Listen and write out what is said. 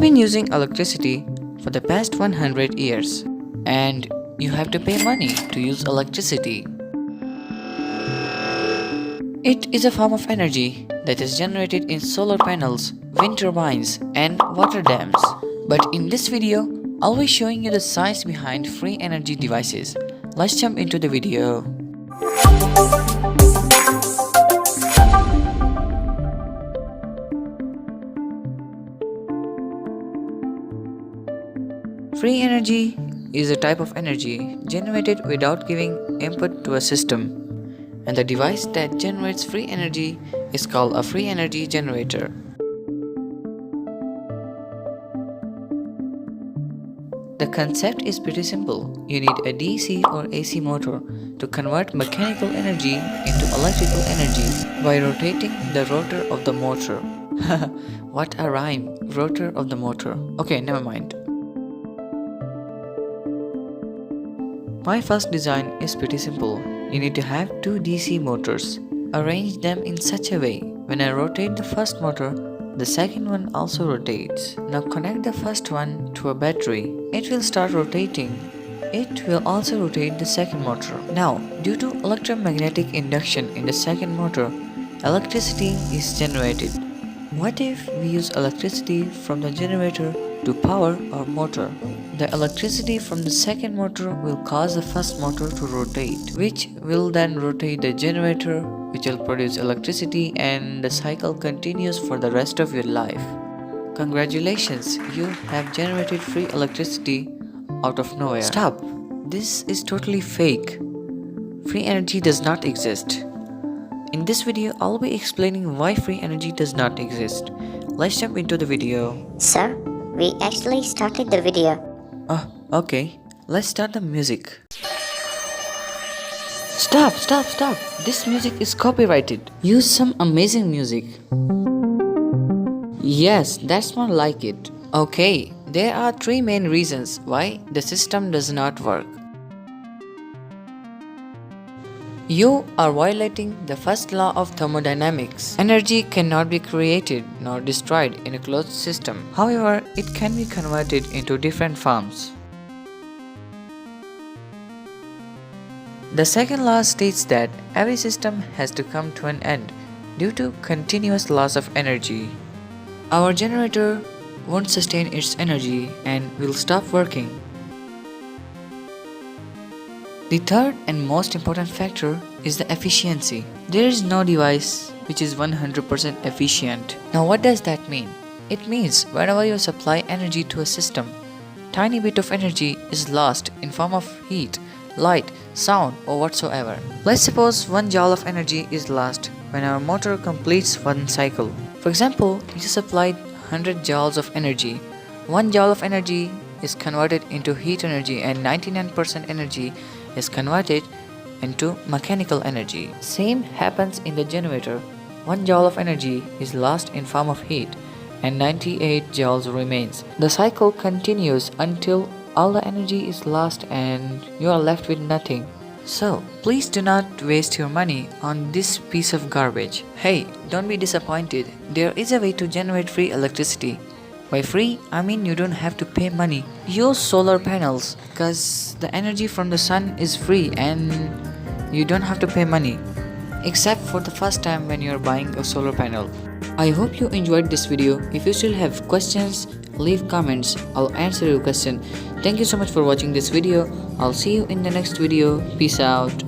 been using electricity for the past 100 years, and you have to pay money to use electricity. It is a form of energy that is generated in solar panels, wind turbines, and water dams. But in this video, I'll be showing you the science behind free energy devices. Let's jump into the video. Free energy is a type of energy generated without giving input to a system, and the device that generates free energy is called a free energy generator. The concept is pretty simple. You need a DC or AC motor to convert mechanical energy into electrical energy by rotating the rotor of the motor. What a rhyme! Rotor of the motor. Okay, never mind. My first design is pretty simple. You need to have two DC motors. Arrange them in such a way, when I rotate the first motor, the second one also rotates. Now connect the first one to a battery. It will start rotating. It will also rotate the second motor. Now, due to electromagnetic induction in the second motor, electricity is generated. What if we use electricity from the generator to power our motor? The electricity from the second motor will cause the first motor to rotate, which will then rotate the generator, which will produce electricity, and the cycle continues for the rest of your life. Congratulations, you have generated free electricity out of nowhere. Stop! This is totally fake. Free energy does not exist. In this video, I'll be explaining why free energy does not exist. Let's jump into the video. Sir, we actually started the video. Oh, okay. Let's start the music. Stop! This music is copyrighted. Use some amazing music. Yes, that's more like it. Okay, there are three main reasons why the system does not work. You are violating the first law of thermodynamics. Energy cannot be created nor destroyed in a closed system. However, it can be converted into different forms. The second law states that every system has to come to an end due to continuous loss of energy. Our generator won't sustain its energy and will stop working. The third and most important factor is the efficiency. There is no device which is 100% efficient. Now what does that mean? It means whenever you supply energy to a system, tiny bit of energy is lost in form of heat, light, sound or whatsoever. Let's suppose 1 joule of energy is lost when our motor completes one cycle. For example, you supplied 100 joules of energy. 1 joule of energy is converted into heat energy and 99% energy is converted into mechanical energy. Same happens in the generator. 1 joule of energy is lost in form of heat and 98 joules remains. The cycle continues until all the energy is lost and you are left with nothing. So, please do not waste your money on this piece of garbage. Hey, don't be disappointed. There is a way to generate free electricity. By free, I mean you don't have to pay money. Use solar panels because the energy from the sun is free and you don't have to pay money. Except for the first time when you're buying a solar panel. I hope you enjoyed this video. If you still have questions, leave comments. I'll answer your question. Thank you so much for watching this video. I'll see you in the next video. Peace out.